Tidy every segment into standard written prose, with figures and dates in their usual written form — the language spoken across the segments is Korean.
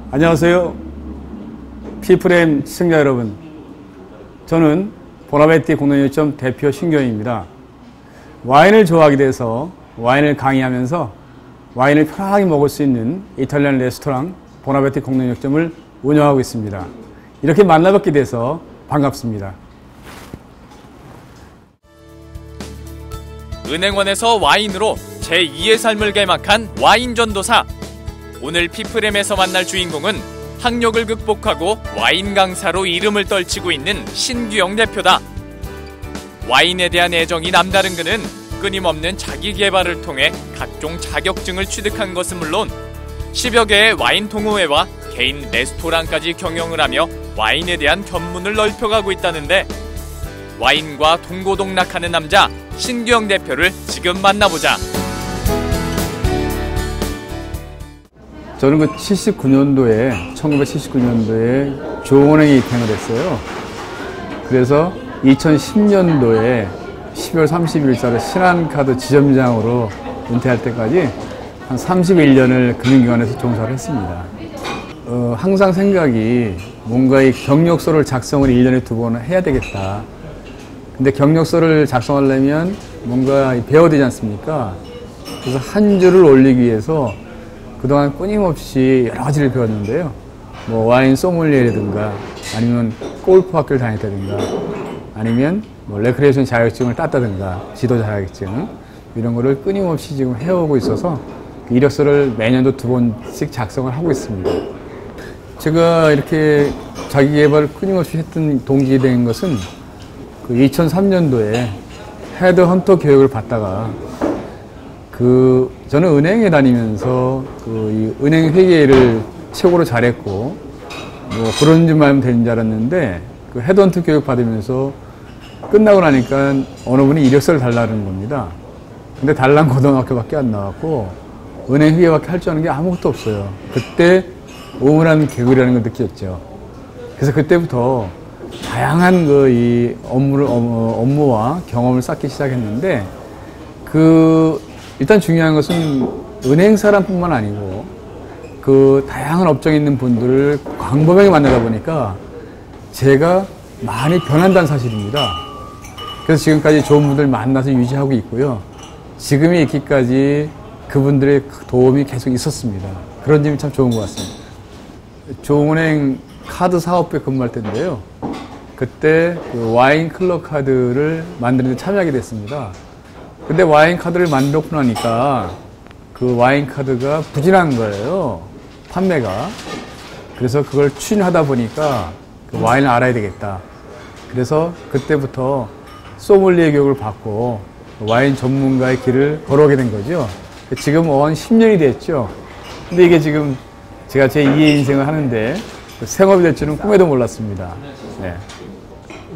안녕하세요. 피프렘 시청자 여러분. 저는 보나베티 공동역점 대표 신경입니다. 와인을 좋아하게 돼서 와인을 강의하면서 와인을 편하게 먹을 수 있는 이탈리안 레스토랑 보나베티 공동역점을 운영하고 있습니다. 이렇게 만나뵙게 돼서 반갑습니다. 은행원에서 와인으로 제2의 삶을 개막한 와인 전도사. 오늘 피프렘에서 만날 주인공은 학력을 극복하고 와인 강사로 이름을 떨치고 있는 신규영 대표다. 와인에 대한 애정이 남다른 그는 끊임없는 자기 개발을 통해 각종 자격증을 취득한 것은 물론 10여 개의 와인 동호회와 개인 레스토랑까지 경영을 하며 와인에 대한 견문을 넓혀가고 있다는데, 와인과 동고동락하는 남자 신규영 대표를 지금 만나보자. 저는 1979년도에 조은행에 입행을 했어요. 그래서 2010년도에 12월 30일자로 신한카드 지점장으로 은퇴할 때까지 한 31년을 금융기관에서 종사를 했습니다. 항상 생각이 뭔가 이 경력서를 작성을 1년에 2번 해야 되겠다. 근데 경력서를 작성하려면 뭔가 배워야 되지 않습니까? 그래서 한 줄을 올리기 위해서 그동안 끊임없이 여러 가지를 배웠는데요. 뭐 와인 소믈리에라든가 아니면 골프 학교를 다녔다든가 아니면 뭐 레크레이션 자격증을 땄다든가 지도 자격증 이런 거를 끊임없이 지금 해오고 있어서 이력서를 매년도 2번씩 작성을 하고 있습니다. 제가 이렇게 자기 개발을 끊임없이 했던 동기가 된 것은 2003년도에 헤드헌터 교육을 받다가 저는 은행에 다니면서 이 은행 회계를 최고로 잘했고 뭐 그런 줄만 하면 되는 줄 알았는데 헤드헌터 교육 받으면서 끝나고 나니까 어느 분이 이력서를 달라는 겁니다. 근데 달랑 고등학교밖에 안 나왔고 은행 회계밖에 할 줄 아는 게 아무것도 없어요. 그때 우물한 개구리라는 걸 느꼈죠. 그래서 그때부터 다양한 이 업무와 경험을 쌓기 시작했는데 일단 중요한 것은 은행 사람뿐만 아니고 다양한 업종에 있는 분들을 광범위하게 만나다 보니까 제가 많이 변한다는 사실입니다. 그래서 지금까지 좋은 분들 만나서 유지하고 있고요. 지금에 있기까지 그분들의 도움이 계속 있었습니다. 그런 점이 참 좋은 것 같습니다. 조은행 카드 사업부에 근무할 때인데요. 그때 와인 클럽 카드를 만드는 데 참여하게 됐습니다. 근데 와인 카드를 만들고 나니까 와인 카드가 부진한 거예요. 판매가. 그래서 그걸 추진하다 보니까 와인을 알아야 되겠다. 그래서 그때부터 소믈리에 교육을 받고 와인 전문가의 길을 걸어오게 된 거죠. 지금 한 10년이 됐죠. 근데 이게 지금 제가 제 2의 인생을 하는데 생업이 될 줄은 꿈에도 몰랐습니다. 네.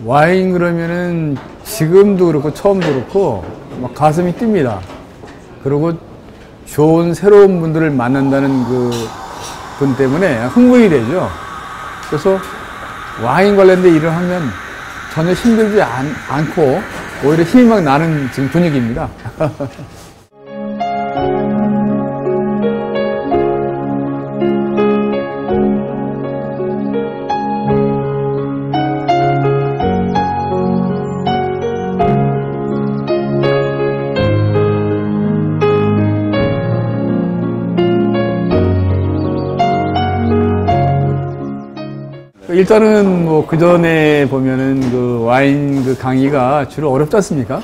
와인 그러면은 지금도 그렇고 처음도 그렇고 막 가슴이 뜁니다. 그리고 좋은 새로운 분들을 만난다는 분 때문에 흥분이 되죠. 그래서 와인 관련된 일을 하면 전혀 힘들지 않고 오히려 힘이 막 나는 지금 분위기입니다. 일단은 뭐 그전에 보면은 와인 강의가 주로 어렵지 않습니까?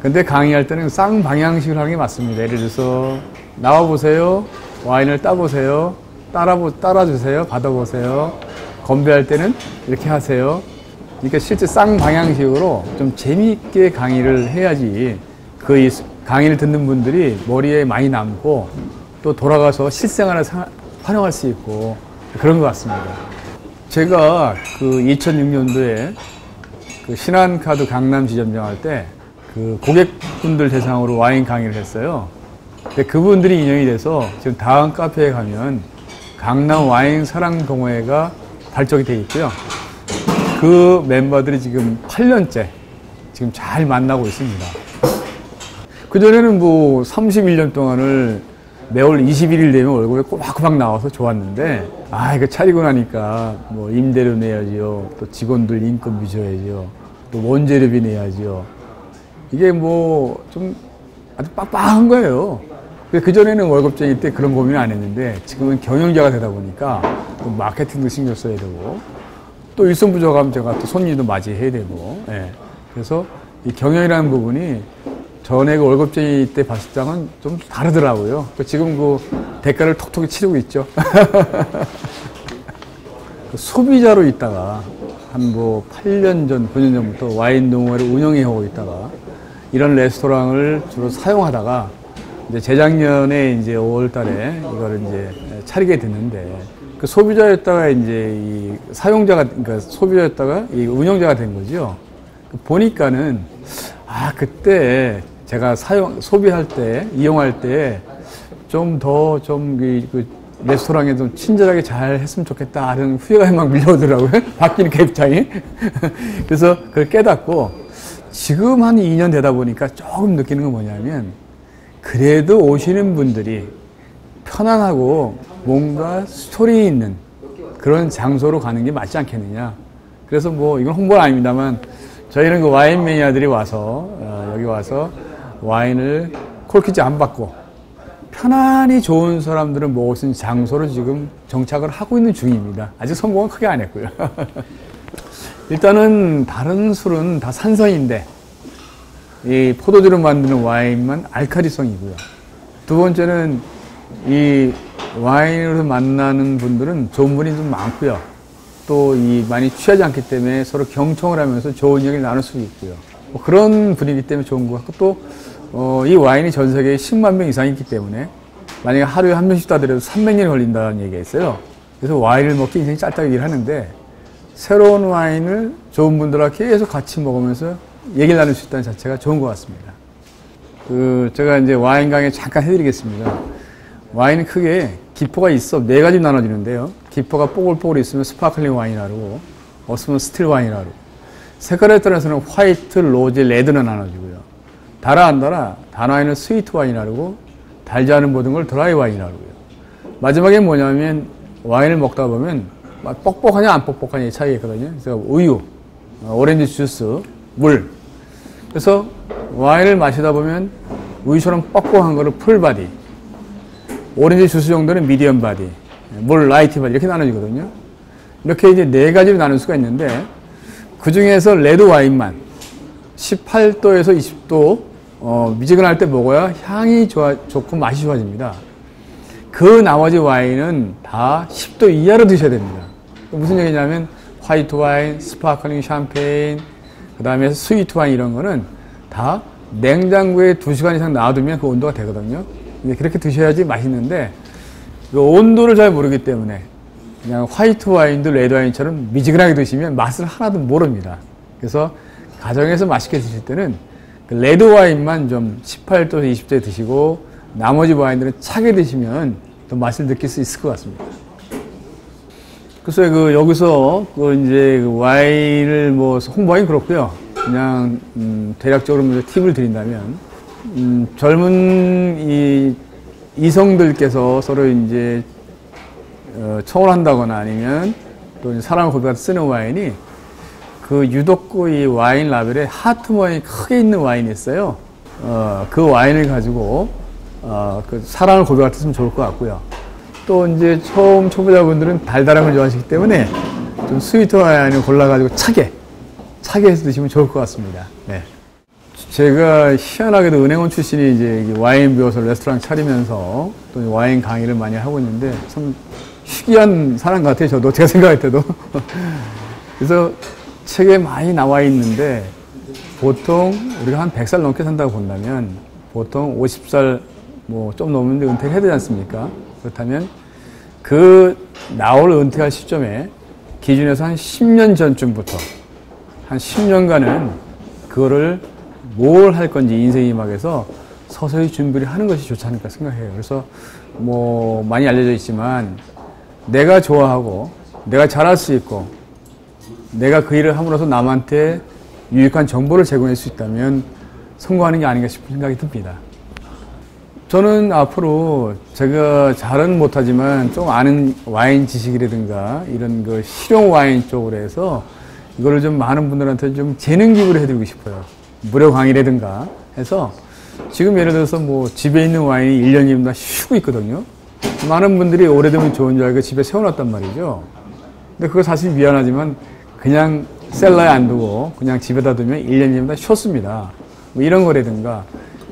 근데 강의할 때는 쌍방향식으로 하는 게 맞습니다. 예를 들어서 나와보세요. 와인을 따보세요. 따라주세요. 받아보세요. 건배할 때는 이렇게 하세요. 그러니까 실제 쌍방향식으로 좀 재미있게 강의를 해야지 강의를 듣는 분들이 머리에 많이 남고 또 돌아가서 실생활에 활용할 수 있고 그런 것 같습니다. 제가 2006년도에 신한카드 강남 지점장 할 때 고객분들 대상으로 와인 강의를 했어요. 근데 그분들이 인연이 돼서 지금 다음 카페에 가면 강남 와인 사랑 동호회가 발족이 되어 있고요. 그 멤버들이 지금 8년째 지금 잘 만나고 있습니다. 그전에는 31년 동안을 매월 21일 되면 월급이 꼬박꼬박 나와서 좋았는데, 이거 차리고 나니까 뭐 임대료 내야지요. 또 직원들 인건비 줘야지요. 또 원재료비 내야지요. 이게 뭐 좀 아주 빡빡한 거예요. 그전에는 월급쟁이 때 그런 고민을 안 했는데 지금은 경영자가 되다 보니까 또 마케팅도 신경 써야 되고 또 일손 부족하면 제가 또 손님도 맞이해야 되고, 예. 그래서 이 경영이라는 부분이 전에 그 월급쟁이 때 봤을 때는 좀 다르더라고요. 지금 그 대가를 톡톡히 치르고 있죠. 그 소비자로 있다가 한 뭐 8년 전, 9년 전부터 와인 동호회를 운영해오고 있다가 이런 레스토랑을 주로 사용하다가 이제 재작년에 이제 5월 달에 이거를 이제 차리게 됐는데 그 소비자였다가 이제 이 사용자가, 그러니까 소비자였다가 이 운영자가 된 거죠. 보니까는 그때 제가 소비할 때, 이용할 때 좀 더 그 레스토랑에 좀 친절하게 잘 했으면 좋겠다 하는 후회가 막 밀려오더라고요. 바뀌니까 입장이. 그래서 그걸 깨닫고 지금 한 2년 되다 보니까 조금 느끼는 건 뭐냐면 그래도 오시는 분들이 편안하고 뭔가 스토리 있는 그런 장소로 가는 게 맞지 않겠느냐. 그래서 뭐 이건 홍보는 아닙니다만 저희는 그 와인 매니아들이 와서 여기 와서 와인을 콜키지 안 받고 편안히 좋은 사람들을 모을 수 있는 장소로 지금 정착을 하고 있는 중입니다. 아직 성공은 크게 안 했고요. 일단은 다른 술은 다 산성인데 이 포도주로 만드는 와인만 알카리성이고요. 두 번째는 이 와인으로 만나는 분들은 좋은 분이 좀 많고요. 또 이 많이 취하지 않기 때문에 서로 경청을 하면서 좋은 얘기를 나눌 수 있고요. 뭐 그런 분위기 때문에 좋은 것 같고 또 이 와인이 전 세계에 10만 명 이상이 있기 때문에 만약에 하루에 한 명씩 따더라도 300년이 걸린다는 얘기가 있어요. 그래서 와인을 먹기 인생이 짧다고 얘기를 하는데 새로운 와인을 좋은 분들과 계속 같이 먹으면서 얘기를 나눌 수 있다는 자체가 좋은 것 같습니다. 제가 이제 와인 강의 잠깐 해드리겠습니다. 와인은 크게 기포가 있어 4가지 나눠지는데요. 기포가 뽀글뽀글 있으면 스파클링 와인이라고 그러고 없으면 스틸 와인이라고 그러고 색깔에 따라서는 화이트, 로즈, 레드는 나눠지고요. 달아 안 달아? 단 와인은 스위트 와인이라고 그러고 달지 않은 모든 걸 드라이 와인이라고 그래요. 마지막에 뭐냐면 와인을 먹다 보면 뻑뻑하냐 안 뻑뻑하냐의 차이가 있거든요. 그래서 우유, 오렌지 주스, 물. 그래서 와인을 마시다 보면 우유처럼 뻑뻑한 거를 풀 바디, 오렌지 주스 정도는 미디엄 바디, 물 라이트 바디 이렇게 나눠지거든요. 이렇게 이제 4가지로 나눌 수가 있는데 그 중에서 레드 와인만 18도에서 20도 미지근할 때 먹어야 향이 좋고 맛이 좋아집니다. 그 나머지 와인은 다 10도 이하로 드셔야 됩니다. 무슨 얘기냐면 화이트 와인, 스파클링 샴페인, 그 다음에 스위트 와인 이런 거는 다 냉장고에 2시간 이상 놔두면 그 온도가 되거든요. 근데 그렇게 드셔야지 맛있는데 그 온도를 잘 모르기 때문에 그냥 화이트 와인도 레드 와인처럼 미지근하게 드시면 맛을 하나도 모릅니다. 그래서 가정에서 맛있게 드실 때는 그 레드 와인만 좀 18도에서 20도에 드시고 나머지 와인들은 차게 드시면 더 맛을 느낄 수 있을 것 같습니다. 그래서 여기서 이제 와인을 뭐 홍보하기 그렇고요. 그냥 대략적으로 팁을 드린다면 젊은 이 이성들께서 서로 이제 청혼한다거나 아니면 또 사랑을 고백할 때 쓰는 와인이 유독 이 와인 라벨에 하트 모양이 크게 있는 와인이 있어요. 그 와인을 가지고 그 사랑을 고백할 때 쓰면 좋을 것 같고요. 또 이제 처음 초보자분들은 달달한 걸 좋아하시기 때문에 좀 스위트 와인을 골라가지고 차게 해서 드시면 좋을 것 같습니다. 네. 제가 희한하게도 은행원 출신이 이제 와인 배워서 레스토랑 차리면서 또 와인 강의를 많이 하고 있는데 참 희귀한 사람 같아요. 저도 제가 생각할 때도. 그래서 책에 많이 나와 있는데 보통 우리가 한 100살 넘게 산다고 본다면 보통 50살 뭐 좀 넘는데 은퇴를 해야 되지 않습니까? 그렇다면 그 나올 은퇴할 시점에 기준에서 한 10년 전쯤부터 한 10년간은 그거를 뭘 할 건지 인생이 막에서 서서히 준비를 하는 것이 좋지 않을까 생각해요. 그래서 뭐 많이 알려져 있지만 내가 좋아하고 내가 잘할 수 있고 내가 그 일을 함으로써 남한테 유익한 정보를 제공할 수 있다면 성공하는 게 아닌가 싶은 생각이 듭니다. 저는 앞으로 제가 잘은 못하지만 좀 아는 와인 지식이라든가 이런 그 실용 와인 쪽으로 해서 이거를 좀 많은 분들한테 좀 재능 기부를 해드리고 싶어요. 무료 강의라든가 해서 지금 예를 들어서 뭐 집에 있는 와인이 1년이면 다 쉬고 있거든요. 많은 분들이 오래되면 좋은 줄 알고 집에 세워놨단 말이죠. 근데 그거 사실 미안하지만 그냥 셀러에 안 두고 그냥 집에다 두면 1년이면 다 쉬었습니다. 뭐 이런 거라든가.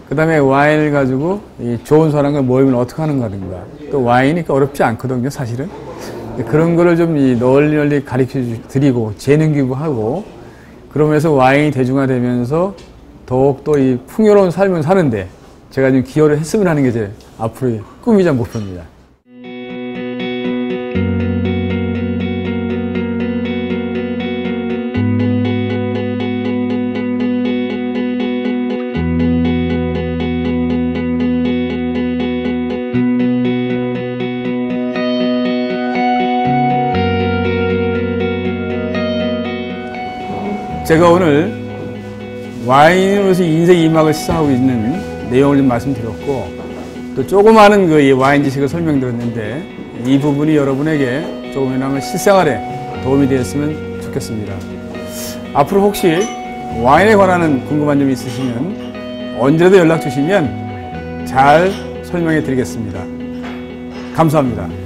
그 다음에 와인을 가지고 이 좋은 사람과 모이면 어떻게 하는가든가. 또 와인이니까 어렵지 않거든요, 사실은. 그런 거를 좀 널리 가르쳐 드리고 재능 기부하고 그러면서 와인이 대중화되면서 더욱더 이 풍요로운 삶을 사는데 제가 좀 기여를 했으면 하는 게 제 앞으로의 꿈이자 목표입니다. 제가 오늘 와인으로서 인생 2막을 시작하고 있는 내용을 좀 말씀드렸고 또 조그마한 그 와인 지식을 설명드렸는데 이 부분이 여러분에게 조금이나마 실생활에 도움이 되었으면 좋겠습니다. 앞으로 혹시 와인에 관한 궁금한 점이 있으시면 언제라도 연락 주시면 잘 설명해 드리겠습니다. 감사합니다.